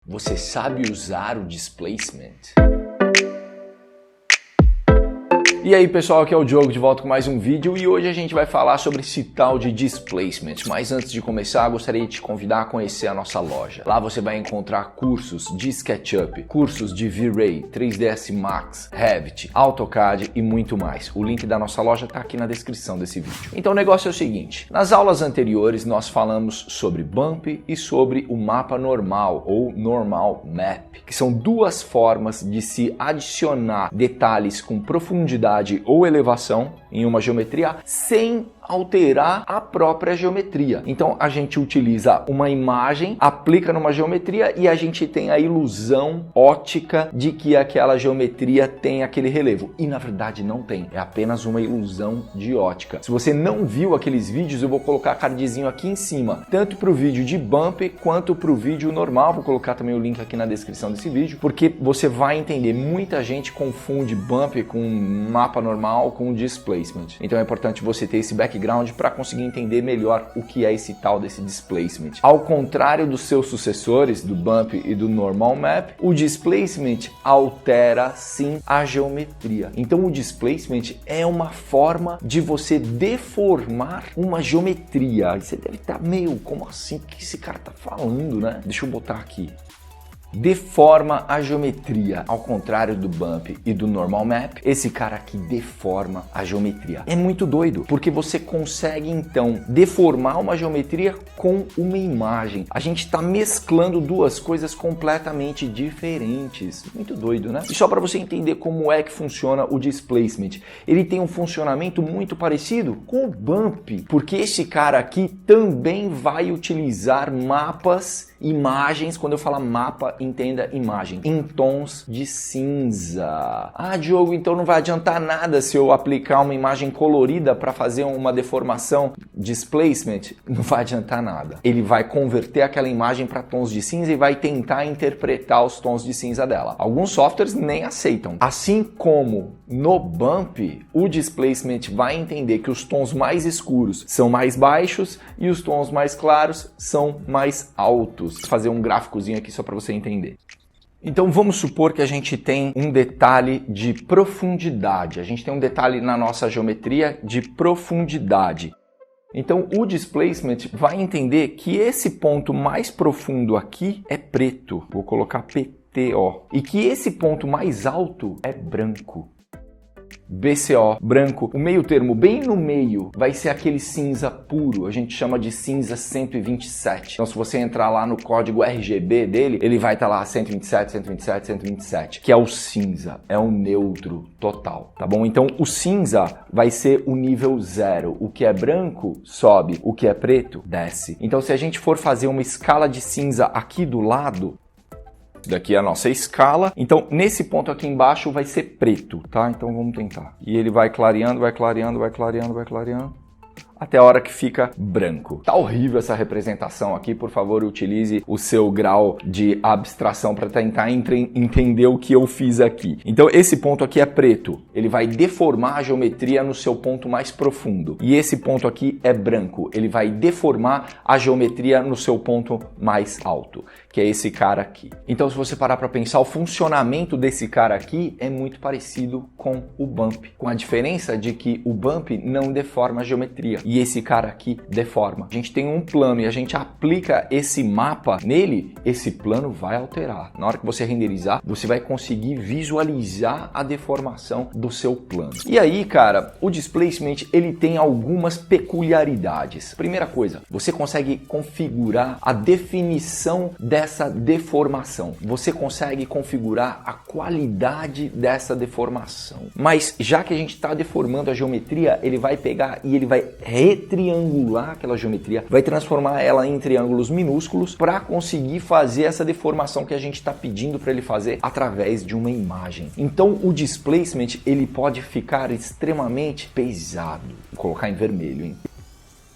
Você sabe usar o displacement? E aí pessoal, aqui é o Diogo de volta com mais um vídeo e hoje a gente vai falar sobre esse tal de displacement. Mas antes de começar, gostaria de te convidar a conhecer a nossa loja. Lá você vai encontrar cursos de SketchUp, cursos de V-Ray, 3ds Max, Revit, AutoCAD e muito mais. O link da nossa loja está aqui na descrição desse vídeo. Então o negócio é o seguinte, nas aulas anteriores nós falamos sobre Bump e sobre o mapa normal ou Normal Map, que são duas formas de se adicionar detalhes com profundidade ou elevação em uma geometria sem alterar a própria geometria. Então a gente utiliza uma imagem, aplica numa geometria e a gente tem a ilusão ótica de que aquela geometria tem aquele relevo. E na verdade não tem, é apenas uma ilusão de ótica. Se você não viu aqueles vídeos, eu vou colocar cardzinho aqui em cima, tanto para o vídeo de Bump quanto para o vídeo normal. Vou colocar também o link aqui na descrição desse vídeo, porque você vai entender, muita gente confunde Bump com mapa normal com displacement. Então é importante você ter esse background para conseguir entender melhor o que é esse tal desse displacement. Ao contrário dos seus sucessores, do Bump e do Normal Map, o displacement altera sim a geometria. Então o displacement é uma forma de você deformar uma geometria. Aí você deve estar meio, como assim? O que esse cara tá falando, né? Deixa eu botar aqui. Deforma a geometria. Ao contrário do Bump e do Normal Map, esse cara aqui deforma a geometria. É muito doido, porque você consegue então deformar uma geometria com uma imagem. A gente está mesclando duas coisas completamente diferentes. Muito doido, né? E só para você entender como é que funciona o displacement, ele tem um funcionamento muito parecido com o Bump, porque esse cara aqui também vai utilizar mapas, imagens. Quando eu falar mapa, entenda imagem, em tons de cinza. Ah, Diogo, então não vai adiantar nada se eu aplicar uma imagem colorida para fazer uma deformação, displacement? Não vai adiantar nada. Ele vai converter aquela imagem para tons de cinza e vai tentar interpretar os tons de cinza dela. Alguns softwares nem aceitam. Assim como no Bump, o displacement vai entender que os tons mais escuros são mais baixos e os tons mais claros são mais altos. Vou fazer um gráficozinho aqui só para você entender. Então vamos supor que a gente tem um detalhe de profundidade. A gente tem um detalhe na nossa geometria de profundidade. Então o displacement vai entender que esse ponto mais profundo aqui é preto. Vou colocar PTO. E que esse ponto mais alto é branco. BCO, branco. O meio termo, bem no meio, vai ser aquele cinza puro. A gente chama de cinza 127. Então, se você entrar lá no código RGB dele, ele vai estar lá 127, 127, 127, que é o cinza, é o neutro total, tá bom? Então, o cinza vai ser o nível 0. O que é branco, sobe. O que é preto, desce. Então, se a gente for fazer uma escala de cinza aqui do lado, daqui é a nossa escala. Então, nesse ponto aqui embaixo vai ser preto, tá? Então, vamos tentar. E ele vai clareando, vai clareando, vai clareando, vai clareando, até a hora que fica branco. Tá horrível essa representação aqui, por favor, utilize o seu grau de abstração para tentar entender o que eu fiz aqui. Então, esse ponto aqui é preto. Ele vai deformar a geometria no seu ponto mais profundo. E esse ponto aqui é branco. Ele vai deformar a geometria no seu ponto mais alto, que é esse cara aqui. Então, se você parar para pensar, o funcionamento desse cara aqui é muito parecido com o Bump, com a diferença de que o Bump não deforma a geometria e esse cara aqui deforma. A gente tem um plano e a gente aplica esse mapa nele, esse plano vai alterar. Na hora que você renderizar, você vai conseguir visualizar a deformação do seu plano. E aí, cara, o displacement, ele tem algumas peculiaridades. Primeira coisa, você consegue configurar a definição dessa deformação. Você consegue configurar a qualidade dessa deformação. Mas já que a gente está deformando a geometria, ele vai pegar e ele vai retriangular aquela geometria, vai transformar ela em triângulos minúsculos para conseguir fazer essa deformação que a gente está pedindo para ele fazer através de uma imagem. Então o displacement, ele pode ficar extremamente pesado. Vou colocar em vermelho, hein?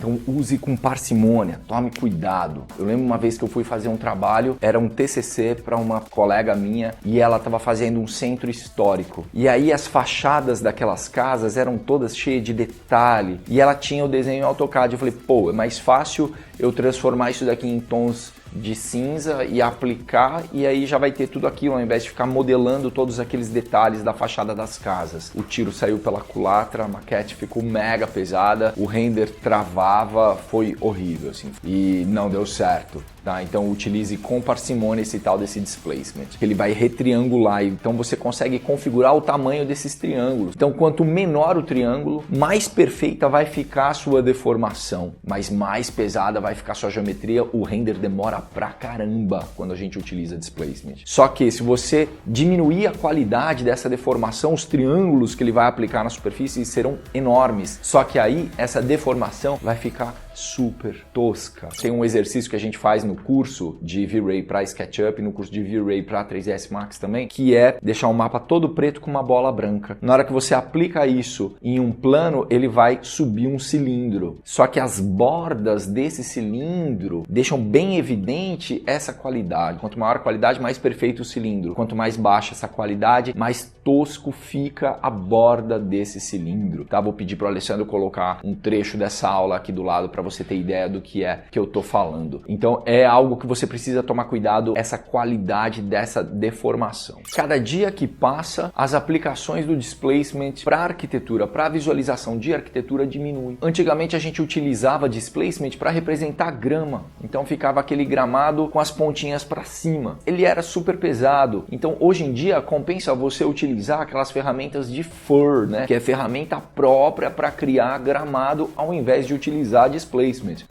Então use com parcimônia, tome cuidado. Eu lembro uma vez que eu fui fazer um trabalho, era um TCC para uma colega minha e ela estava fazendo um centro histórico. E aí as fachadas daquelas casas eram todas cheias de detalhe e ela tinha o desenho em AutoCAD. Eu falei, pô, é mais fácil eu transformar isso daqui em tons de cinza e aplicar, e aí já vai ter tudo aquilo, ao invés de ficar modelando todos aqueles detalhes da fachada das casas. O tiro saiu pela culatra, a maquete ficou mega pesada, o render travava, foi horrível, assim, e não deu certo. Tá? Então utilize com parcimônia esse tal desse displacement. Ele vai retriangular, então você consegue configurar o tamanho desses triângulos. Então quanto menor o triângulo, mais perfeita vai ficar a sua deformação, mas mais pesada vai ficar a sua geometria. O render demora pra caramba quando a gente utiliza displacement. Só que se você diminuir a qualidade dessa deformação, os triângulos que ele vai aplicar na superfície serão enormes. Só que aí essa deformação vai ficar super tosca. Tem um exercício que a gente faz no curso de V-Ray para SketchUp, no curso de V-Ray para 3ds Max também, que é deixar um mapa todo preto com uma bola branca. Na hora que você aplica isso em um plano, ele vai subir um cilindro. Só que as bordas desse cilindro deixam bem evidente essa qualidade. Quanto maior a qualidade, mais perfeito o cilindro. Quanto mais baixa essa qualidade, mais tosco fica a borda desse cilindro. Tá? Vou pedir para o Alessandro colocar um trecho dessa aula aqui do lado para você ter ideia do que é que eu tô falando. Então é algo que você precisa tomar cuidado, essa qualidade dessa deformação. Cada dia que passa, as aplicações do displacement para arquitetura, para visualização de arquitetura diminuem. Antigamente a gente utilizava displacement para representar grama, então ficava aquele gramado com as pontinhas para cima. Ele era super pesado, então hoje em dia compensa você utilizar aquelas ferramentas de fur, né? Que é ferramenta própria para criar gramado ao invés de utilizar displacement,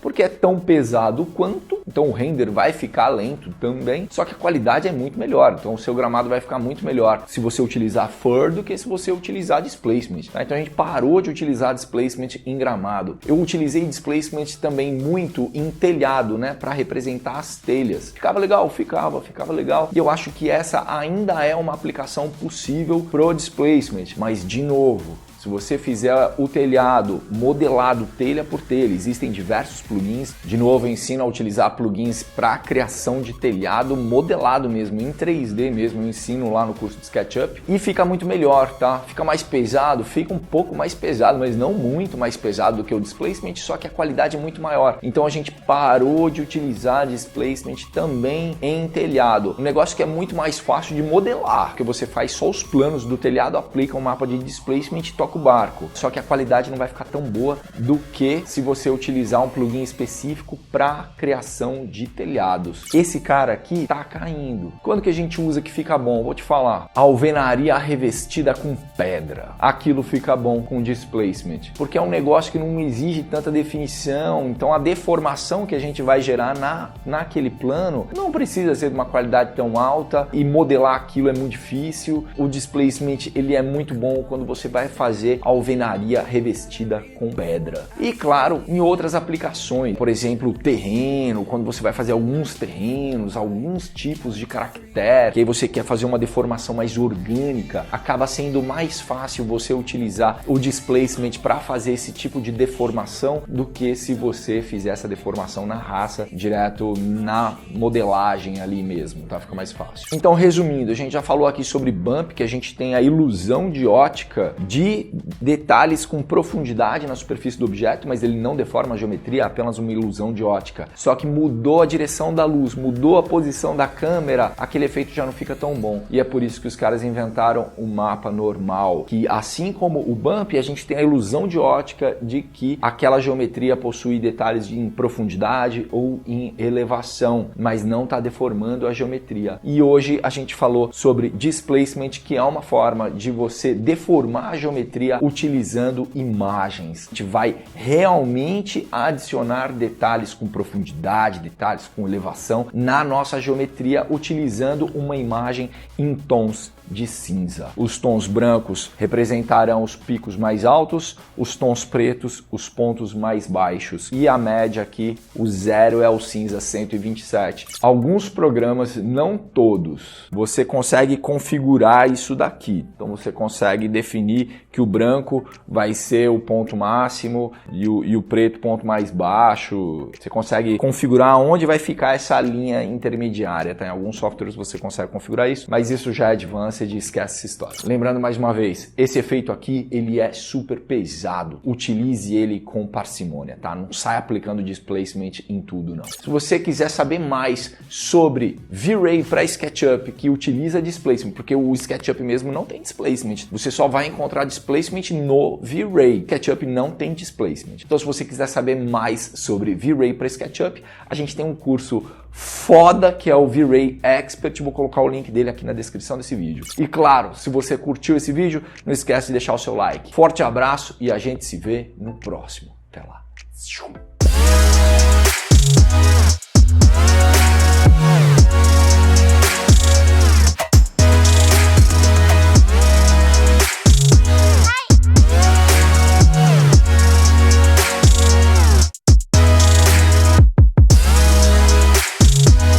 porque é tão pesado quanto, então o render vai ficar lento também, só que a qualidade é muito melhor, então o seu gramado vai ficar muito melhor se você utilizar fur do que se você utilizar displacement. Tá? Então a gente parou de utilizar displacement em gramado. Eu utilizei displacement também muito em telhado, né, para representar as telhas. Ficava legal? Ficava legal. E eu acho que essa ainda é uma aplicação possível pro displacement, mas de novo, se você fizer o telhado modelado telha por telha, existem diversos plugins. De novo, eu ensino a utilizar plugins para criação de telhado modelado mesmo, em 3D mesmo. Eu ensino lá no curso de SketchUp e fica muito melhor, tá? Fica mais pesado, fica um pouco mais pesado, mas não muito mais pesado do que o displacement, só que a qualidade é muito maior. Então a gente parou de utilizar displacement também em telhado. Um negócio que é muito mais fácil de modelar, porque você faz só os planos do telhado, aplica um mapa de displacement e toca o barco. Só que a qualidade não vai ficar tão boa do que se você utilizar um plugin específico para criação de telhados. Esse cara aqui tá caindo. Quando que a gente usa que fica bom? Vou te falar. A alvenaria revestida com pedra. Aquilo fica bom com displacement, porque é um negócio que não exige tanta definição, então a deformação que a gente vai gerar naquele plano não precisa ser de uma qualidade tão alta e modelar aquilo é muito difícil. O displacement ele é muito bom quando você vai fazer alvenaria revestida com pedra. E claro, em outras aplicações, por exemplo, terreno, quando você vai fazer alguns terrenos, alguns tipos de caractere, que aí você quer fazer uma deformação mais orgânica, acaba sendo mais fácil você utilizar o displacement para fazer esse tipo de deformação do que se você fizer essa deformação na raça, direto na modelagem ali mesmo, tá? Fica mais fácil. Então, resumindo, a gente já falou aqui sobre bump, que a gente tem a ilusão de ótica de detalhes com profundidade na superfície do objeto, mas ele não deforma a geometria, é apenas uma ilusão de ótica. Só que mudou a direção da luz, mudou a posição da câmera, aquele efeito já não fica tão bom. E é por isso que os caras inventaram o mapa normal, que assim como o bump, a gente tem a ilusão de ótica de que aquela geometria possui detalhes em profundidade ou em elevação, mas não está deformando a geometria. E hoje a gente falou sobre displacement, que é uma forma de você deformar a geometria utilizando imagens. A gente vai realmente adicionar detalhes com profundidade, detalhes com elevação na nossa geometria utilizando uma imagem em tons de cinza. Os tons brancos representarão os picos mais altos, os tons pretos, os pontos mais baixos. E a média aqui, o 0 é o cinza 127. Alguns programas, não todos, você consegue configurar isso daqui. Então você consegue definir que o branco vai ser o ponto máximo e o preto ponto mais baixo. Você consegue configurar onde vai ficar essa linha intermediária, tá? Em alguns softwares você consegue configurar isso, mas isso já é advanced e esquece essa história. Lembrando mais uma vez, esse efeito aqui, ele é super pesado. Utilize ele com parcimônia, tá? Não sai aplicando displacement em tudo, não. Se você quiser saber mais sobre V-Ray para SketchUp, que utiliza displacement, porque o SketchUp mesmo não tem displacement, você só vai encontrar displacement no V-Ray. SketchUp não tem displacement. Então, se você quiser saber mais sobre V-Ray para SketchUp, a gente tem um curso foda que é o V-Ray Expert. Vou colocar o link dele aqui na descrição desse vídeo. E claro, se você curtiu esse vídeo, não esquece de deixar o seu like. Forte abraço e a gente se vê no próximo. Até lá.